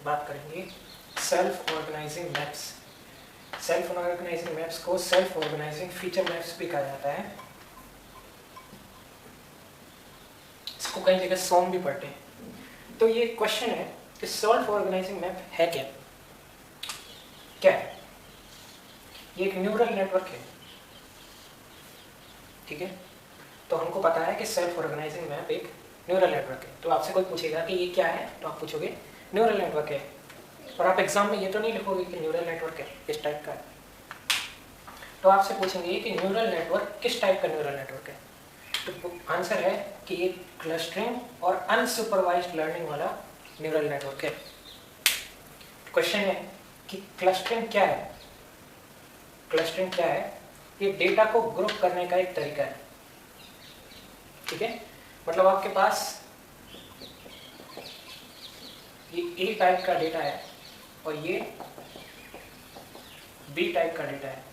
बात करेंगे self organising maps. Self organising maps को सेल्फ ऑर्गेनाइजिंग फीचर मैप्स भी कहा जाता है। इसको कई जगह सॉन्ग भी पढ़ते हैं। तो ये क्वेश्चन है कि सेल्फ ऑर्गेनाइजिंग मैप है क्या? क्या है? ये एक न्यूरल नेटवर्क है, ठीक है। तो हमको पता है कि सेल्फ ऑर्गेनाइजिंग मैप एक न्यूरल नेटवर्क है। तो आपसे कोई पूछेगा कि ये क्या है, तो आप पूछोगे न्यूरल नेटवर्क है। और आप एग्जाम में ये तो नहीं लिखोगे कि न्यूरल नेटवर्क है किस टाइप का है। तो आपसे पूछेंगे कि न्यूरल नेटवर्क किस टाइप का न्यूरल नेटवर्क है। तो आंसर है कि ये क्लस्टरिंग और अनसुपरवाइज्ड लर्निंग वाला न्यूरल नेटवर्क है। क्वेश्चन है कि क्लस्टरिंग क्या है? क्लस्टरिंग क्या है? ये डेटा को ग्रुप करने का एक तरीका है, ठीक है। मतलब आपके पास ये ए टाइप का डेटा है और ये बी टाइप का डेटा है,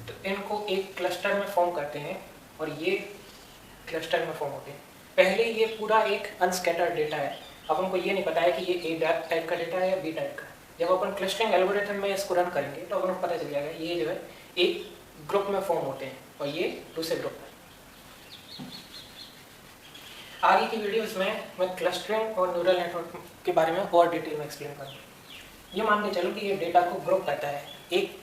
तो इनको एक क्लस्टर में फॉर्म करते हैं और ये क्लस्टर में फॉर्म होते हैं। पहले ये पूरा एक अनस्कैटर्ड डेटा है। अब हमको ये नहीं पता है कि ये ए टाइप का डेटा है या बी टाइप का। जब अपन क्लस्टरिंग एल्गोरिथम में इसको रन करेंगे तो अपन को पता चल जाएगा ये जो है एक ग्रुप में फॉर्म होते हैं और ये दूसरे ग्रुप में। आगे की वीडियोस में मैं क्लस्टरिंग और न्यूरल नेटवर्क के बारे में और डिटेल में एक्सप्लेन करूँगा। ये मान के चलो कि ये डेटा को ग्रुप करता है, एक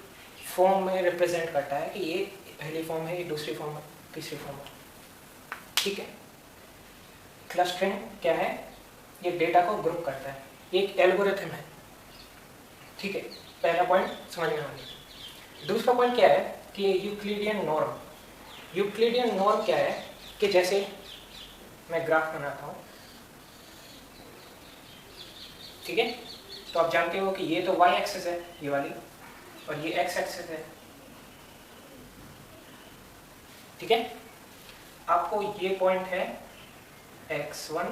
फॉर्म में रिप्रेजेंट करता है कि ये पहली फॉर्म है, ये दूसरी फॉर्म है, तीसरी फॉर्म है, ठीक है। क्लस्टरिंग क्या है? ये डेटा को ग्रुप करता है, एक एल्गोरिथम है, ठीक है। पहला पॉइंट समझ में आ गया। दूसरा पॉइंट क्या है कि यूक्लिडियन नॉर्म। यूक्लिडियन नॉर्म क्या है कि जैसे मैं ग्राफ बनाता हूँ, ठीक है। तो आप जानते हो कि ये तो y एक्सिस है ये वाली, और ये x एक्सिस है, ठीक है। आपको ये पॉइंट है x1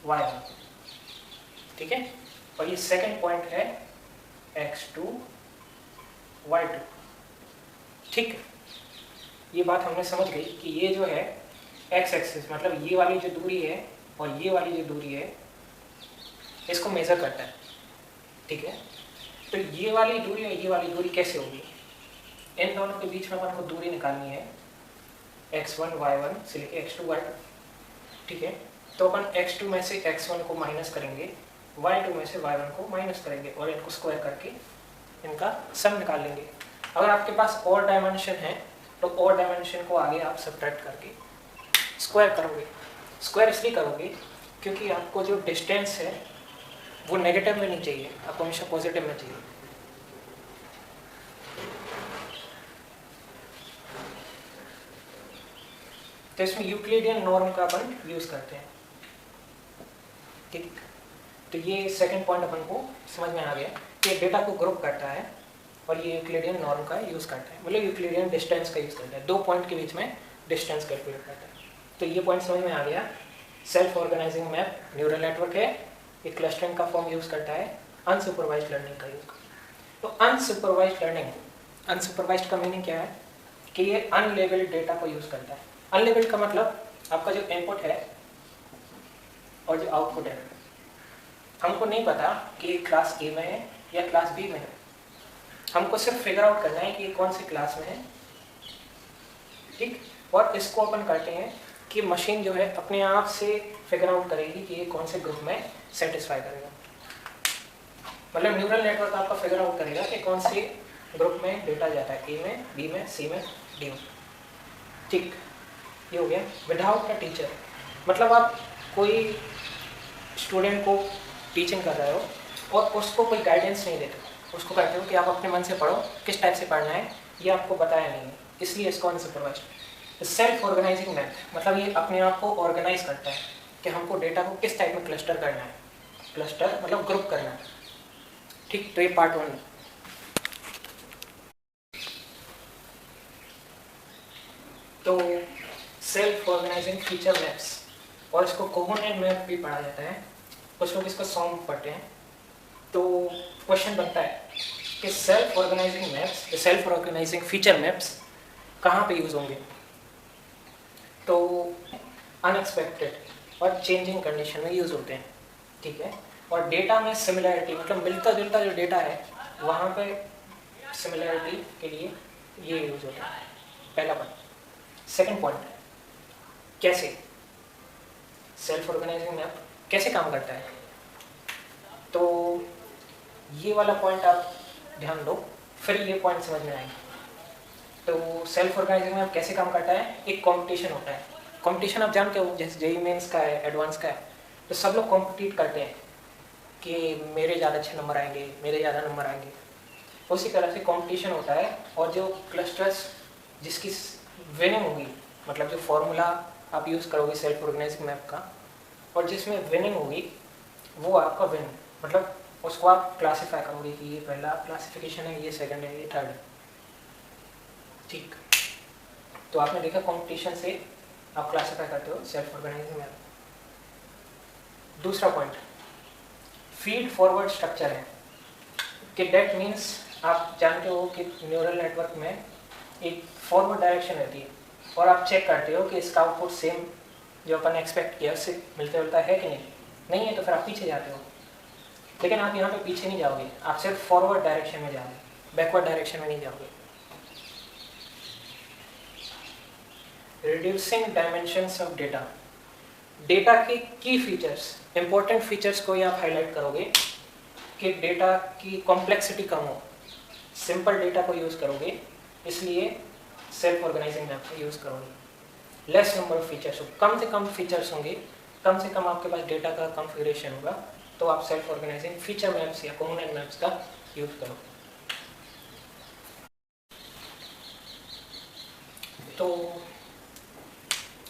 y1, ठीक है, और ये सेकंड पॉइंट है x2 y2, ठीक है। ये बात हमने समझ गई कि ये जो है x एक्सिस मतलब ये वाली जो दूरी है और ये वाली जो दूरी है इसको मेजर करता है, ठीक है। तो ये वाली दूरी और ये वाली दूरी कैसे होगी? इन दोनों के बीच में अपन को दूरी निकालनी है x1 y1 से लेके x2 y2, ठीक है। तो अपन x2 में से x1 को माइनस करेंगे, y2 में से y1 को माइनस करेंगे और इनको स्क्वायर करके इनका सम निकाल लेंगे। अगर आपके पास और डायमेंशन है तो और डायमेंशन को आगे आप सब्ट्रैक्ट करके स्क्वायर करोगे। स्क्वायर इसलिए करोगे क्योंकि आपको जो डिस्टेंस है वो नेगेटिव में नहीं चाहिए, आपको हमेशा पॉजिटिव में चाहिए। तो इसमें यूक्लिडियन नॉर्म का अपन यूज करते हैं, ठीक। तो ये सेकंड पॉइंट अपन को समझ में आ गया कि डेटा को ग्रुप करता है और ये यूक्लिडियन नॉर्म का यूज करता है, मतलब यूक्लिडियन डिस्टेंस का यूज करता है। दो पॉइंट के बीच में डिस्टेंस कैलकुलेट करता है। तो ये पॉइंट समझ में आ गया। Self organising map neural network है, ये क्लस्टरिंग का फॉर्म यूज करता है, अनसुपरवाइज्ड लर्निंग का यूज करता है। तो अनसुपरवाइज्ड लर्निंग, अनसुपरवाइज्ड का मीनिंग क्या है कि ये अनलेबल्ड डेटा को यूज करता है। अनलेबल्ड का मतलब आपका जो इनपुट है और जो आउटपुट है, हमको नहीं पता कि क्लास ए में है या क्लास बी में है। हमको सिर्फ फिगर आउट करना है कि ये कौन सी क्लास में है, ठीक। और इसको अपन करते हैं कि मशीन जो है अपने आप से फिगर आउट करेगी कि ये कौन से ग्रुप में सेटिस्फाई करेगा। मतलब न्यूरल नेटवर्क आपका फिगर आउट करेगा कि कौन से ग्रुप में डेटा जाता है, ए में, बी में, सी में, डी में, ठीक। ये हो गया विदाउट अ टीचर। मतलब आप कोई स्टूडेंट को टीचिंग कर रहे हो और उसको कोई गाइडेंस नहीं देते, उसको कहते हो कि आप अपने मन से पढ़ो, किस टाइप से पढ़ना है ये आपको बताया नहीं है, इसलिए इसको अनसुपरवाइज्ड। सेल्फ ऑर्गेनाइजिंग मैप मतलब ये अपने आप को ऑर्गेनाइज करता है कि हमको डेटा को किस टाइप में क्लस्टर करना है। क्लस्टर मतलब ग्रुप करना है, ठीक। तो ये पार्ट 1 है। तो सेल्फ ऑर्गेनाइजिंग फीचर मैप्स, और इसको कोहोनेट मैप भी पढ़ा जाता है, कुछ लोग इसको सॉन्ग पढ़ते हैं। तो क्वेश्चन बनता है कि self organising maps, self organising feature maps कहाँ पे यूज होंगे? तो अनएक्सपेक्टेड और चेंजिंग कंडीशन में यूज होते हैं, ठीक है। और डेटा में सिमिलैरिटी मतलब मिलता जुलता जो डेटा है वहाँ पे सिमिलैरिटी के लिए ये यूज होता है, पहला पॉइंट। सेकंड पॉइंट, कैसे सेल्फ ऑर्गेनाइजिंग मैप कैसे काम करता है, तो ये वाला पॉइंट आप ध्यान दो, फिर ये पॉइंट समझ में आएंगे। तो सेल्फ ऑर्गेनाइजिंग मैप कैसे काम करता है, एक कंपटीशन होता है। कंपटीशन आप जानते हो, जैसे जेईई मेंस का है, एडवांस का है, तो सब लोग कॉम्पिटिट करते हैं कि मेरे ज़्यादा अच्छे नंबर आएंगे, मेरे ज़्यादा नंबर आएंगे। उसी तरह से कंपटीशन होता है, और जो क्लस्टर्स जिसकी विनिंग होगी, मतलब जो फॉर्मूला आप यूज़ करोगे सेल्फ ऑर्गेनाइजिंग मैप का, और जिसमें विनिंग होगी वो आपका विन, मतलब उसको आप क्लासीफाई करोगे कि ये पहला क्लासिफिकेशन है, ये सेकंड है, ये थर्ड है। ठीक, तो आपने देखा कंपटीशन से आप क्लासीफाई करते हो सेल्फ ऑर्गेनाइजिंग मैप। दूसरा पॉइंट फीड फॉरवर्ड स्ट्रक्चर है कि दैट मीन्स आप जानते हो कि न्यूरल नेटवर्क में एक फॉरवर्ड डायरेक्शन रहती है, और आप चेक करते हो कि इसका आउटपुट सेम जो अपन एक्सपेक्ट किया उससे मिलता जुलता है कि नहीं है, तो फिर आप पीछे जाते हो। लेकिन आप यहाँ पे पीछे नहीं जाओगे, आप सिर्फ फॉरवर्ड डायरेक्शन में जाओगे, बैकवर्ड डायरेक्शन में नहीं जाओगे। Reducing dimensions of data, data के की फीचर्स, इंपॉर्टेंट फीचर्स को ही आप हाईलाइट करोगे कि डेटा की कॉम्प्लेक्सिटी कम हो, सिंपल डेटा को यूज़ करोगे, इसलिए सेल्फ ऑर्गेनाइजिंग मैप को यूज़ करोगे। लेस नंबर ऑफ फीचर्स हो, कम से कम फीचर्स होंगे, कम से कम आपके पास डेटा का कॉन्फ़िगरेशन होगा, तो आप सेल्फ ऑर्गेनाइजिंग फीचर मैप्स या कॉम्पोनेंट मैप्स का यूज़ करो। तो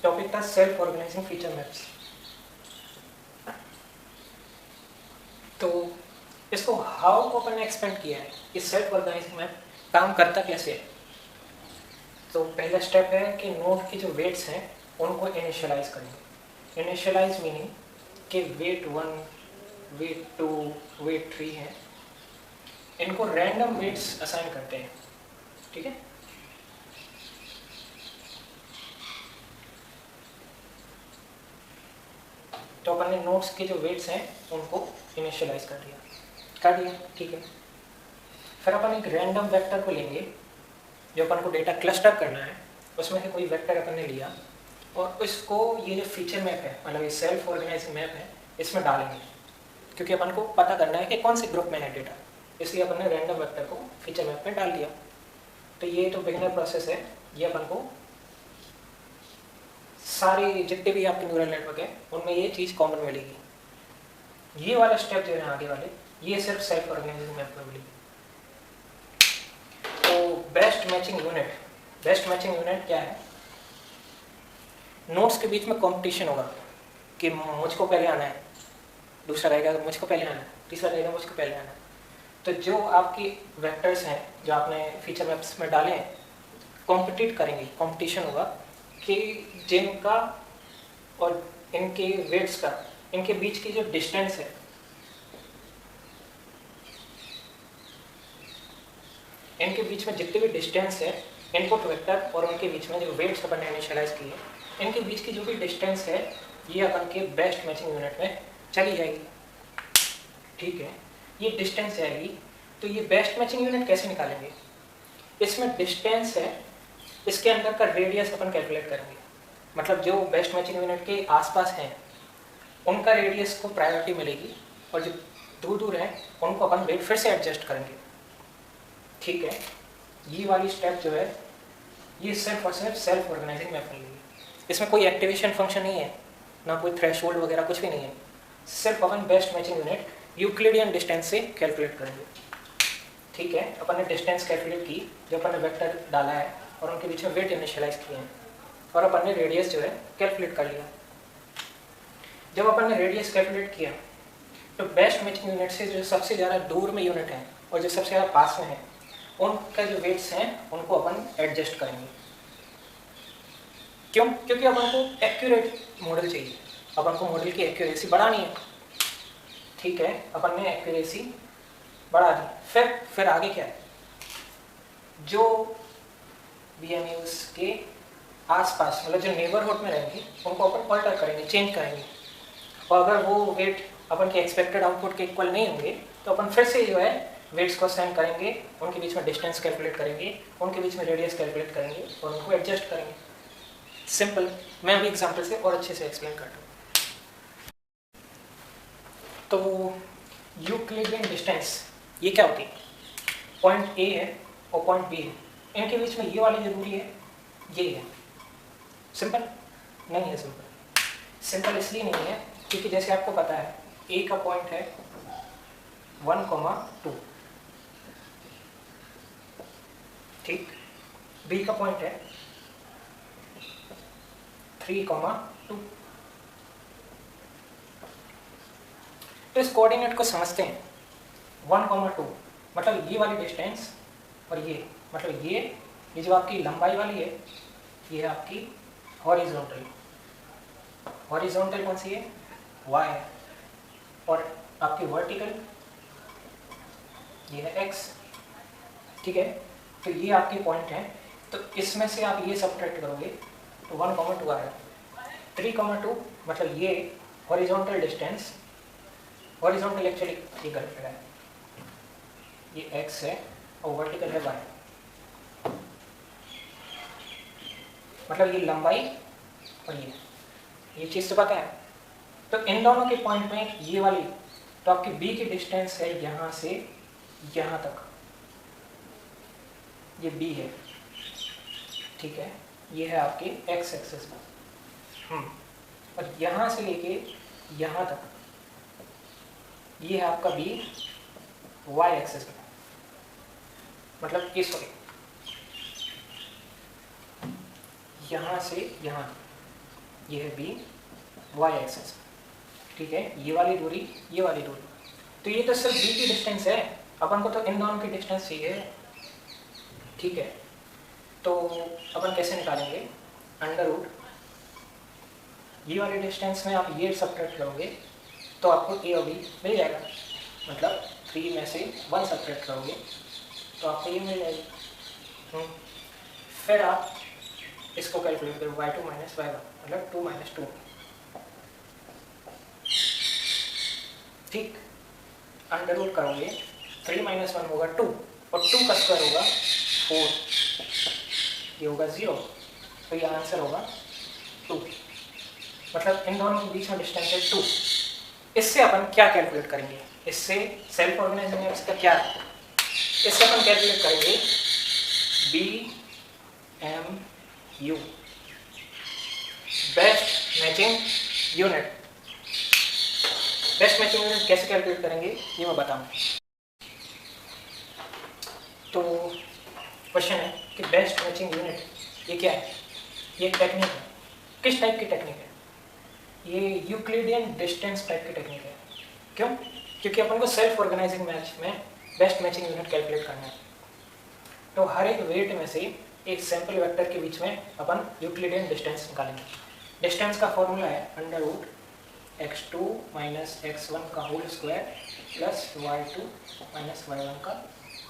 टॉपिक था सेल्फ ऑर्गेनाइजिंग फीचर मैप्स। तो इसको हाउ को अपन ने एक्सपेंड किया है, इस सेल्फ ऑर्गेनाइजिंग मैप काम करता कैसे है। तो पहला स्टेप है कि नोड के जो वेट्स हैं उनको इनिशियलाइज करेंगे। इनिशियलाइज मीनिंग कि वेट 1, वेट 2, वेट 3 है, इनको रैंडम वेट्स असाइन करते हैं, ठीक है। तो अपन ने नोड्स के जो वेट्स हैं उनको इनिशियलाइज कर दिया, ठीक है। फिर अपन एक रैंडम वेक्टर को लेंगे जो अपन को डेटा क्लस्टर करना है, उसमें से कोई वेक्टर अपन ने लिया और इसको ये जो फीचर मैप है, मतलब ये सेल्फ ऑर्गेनाइजिंग मैप है, इसमें डालेंगे, क्योंकि अपन को पता करना है कि कौन से ग्रुप में है डेटा, इसलिए अपन ने रैंडम वेक्टर को फीचर मैप में डाल दिया। तो ये तो बिगिनर प्रोसेस है, ये अपन को सारे जितने भी आपके न्यूरल नेटवर्क है उनमें ये चीज़ कॉमन मिलेगी। ये वाला स्टेप जो है आगे वाले, ये सिर्फ सेल्फ ऑर्गेनाइजिंग मैप में मिलेगी। तो best matching unit, best matching unit क्या है, नोड्स के बीच में कंपटीशन होगा कि मुझको पहले आना है, दूसरा रहेगा मुझको पहले आना है, तीसरा रहेगा मुझको पहले आना है। तो जो आपकी वेक्टर्स हैं जो आपने फीचर मैप्स में डाले हैं, कॉम्पिटिट करेंगे, कंपटीशन होगा कि जिनका और इनके वेट्स का, इनके बीच की जो डिस्टेंस है, इनके बीच में जितने भी डिस्टेंस है इनपुट वेक्टर और उनके बीच में जो वेट्स अपन ने इनिशियलाइज किए, इनके बीच की जो भी डिस्टेंस है ये अपन के बेस्ट मैचिंग यूनिट में चली जाएगी, ठीक है। ये डिस्टेंस जाएगी, तो ये बेस्ट मैचिंग यूनिट कैसे निकालेंगे, इसमें डिस्टेंस है, इसके अंदर का रेडियस अपन कैलकुलेट करेंगे, मतलब जो बेस्ट मैचिंग यूनिट के आसपास हैं उनका रेडियस को प्रायोरिटी मिलेगी और जो दूर दूर हैं उनको अपन वेट फिर से एडजस्ट करेंगे, ठीक है। ये वाली स्टेप जो है ये सिर्फ और सिर्फ सेल्फ ऑर्गेनाइजिंग मैप मिलेगी, इसमें कोई एक्टिवेशन फंक्शन नहीं है, ना कोई थ्रेशोल्ड वगैरह कुछ भी नहीं है, सिर्फ अपन best matching unit Euclidean distance से कैलकुलेट करेंगे, ठीक है। अपन ने डिस्टेंस कैलकुलेट की, जो अपन ने वेक्टर डाला है और उनके बीच में वेट इनिशियलाइज किए हैं, और अपन ने रेडियस जो है कैलकुलेट कर लिया। जब अपन ने रेडियस कैलकुलेट किया तो बेस्ट मैचिंग यूनिट से जो सबसे ज़्यादा दूर में यूनिट है और जो सबसे ज़्यादा पास में है उनका जो वेट्स हैं उनको अपन एडजस्ट करेंगे। क्यों? क्योंकि अपन को एक्यूरेट मॉडल चाहिए, अपन को मॉडल की एक्यूरेसी बढ़ानी है, ठीक है। अपन ने एक्यूरेसी बढ़ा दी, फिर आगे क्या है, जो BMUs के आसपास मतलब जो नेबरहुड में रहेंगे उनको अपन ऑल्टर करेंगे, चेंज करेंगे, और अगर वो वेट अपन के एक्सपेक्टेड आउटपुट के इक्वल नहीं होंगे तो अपन फिर से जो है वेट्स को असाइन करेंगे, उनके बीच में डिस्टेंस कैलकुलेट करेंगे, उनके बीच में रेडियस कैलकुलेट करेंगे और उनको एडजस्ट करेंगे। सिंपल। मैं अभी एग्जांपल से और अच्छे से एक्सप्लेन करता हूँ। तो यूक्लिडियन डिस्टेंस ये क्या होती है? पॉइंट ए है और पॉइंट बी है, इनके बीच में ये वाली जरूरी है, ये है। सिंपल नहीं है। सिंपल इसलिए नहीं है क्योंकि जैसे आपको पता है ए का पॉइंट है 1,2, ठीक। बी का पॉइंट है 3,2। तो इस कोऑर्डिनेट को समझते हैं। 1,2 मतलब ये वाली डिस्टेंस और ये मतलब ये जो आपकी लंबाई वाली है ये है आपकी हॉरिजॉन्टल। हॉरिजॉन्टल कौन सी है? y है। और आपकी वर्टिकल ये है x, ठीक है। तो ये आपके पॉइंट हैं, तो इसमें से आप ये सब्ट्रैक्ट करोगे तो 1,2 आएगा। 3,2 मतलब ये हॉरिजॉन्टल डिस्टेंस, हॉरिजॉन्टल एक्चुअली ये गलत है, ये x है और वर्टिकल है y, मतलब ये लंबाई और ये चीज़ तो पता है। तो इन दोनों के पॉइंट में ये वाली तो आपकी b की डिस्टेंस है यहाँ से यहाँ तक, ये b है, ठीक है। ये है आपके x एक्सिस पर, और यहाँ से लेके यहाँ तक ये है आपका b y एक्सिस पर, मतलब ये सॉरी यहाँ से यहाँ ये है b y एक्सिस, ठीक है। ये वाली दूरी, ये वाली दूरी, तो ये तो सिर्फ b की डिस्टेंस है, अपन को तो इन दोनों की डिस्टेंस चाहिए, ठीक है। तो अपन कैसे निकालेंगे? अंडर रूट ये वाली डिस्टेंस में आप ये सब्ट्रैक्ट करोगे तो आपको a और b मिल जाएगा, मतलब 3 में से 1 सब्ट्रैक्ट करोगे तो आपको ये मिल जाएगी। फिर आप इसको कैलकुलेट करो y2 माइनस y1 मतलब 2 माइनस 2, ठीक। अंडर रूट करोगे 3 माइनस 1 होगा 2 और 2 का स्क्वायर होगा 4, ये होगा 0, तो ये आंसर होगा 2, मतलब इन दोनों के बीच में डिस्टेंस है 2। इससे अपन क्या कैलकुलेट करेंगे? इससे सेल्फ ऑर्गेनाइजिंग मैप्स का क्या है? इससे अपन कैलकुलेट करेंगे BMU, best matching unit. Best matching unit कैसे कैलकुलेट करेंगे ये मैं बताऊंगा। तो क्वेश्चन है कि बेस्ट मैचिंग यूनिट ये क्या है? ये एक टेक्निक है। किस टाइप की टेक्निक है? ये यूक्लिडियन डिस्टेंस टाइप की टेक्निक है। क्यों? क्योंकि अपन को सेल्फ ऑर्गेनाइजिंग मैच में बेस्ट मैचिंग यूनिट कैलकुलेट करना है। तो हर एक वेट में से एक सैंपल वेक्टर के बीच में अपन यूक्लिडियन डिस्टेंस निकालेंगे। डिस्टेंस का फॉर्मूला है under root x2 minus x1 का whole square plus y2 minus y1 का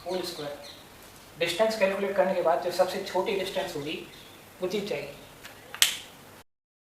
होल स्क्वायर। डिस्टेंस कैलकुलेट करने के बाद जो सबसे छोटी डिस्टेंस होगी वो जीत जाएगी।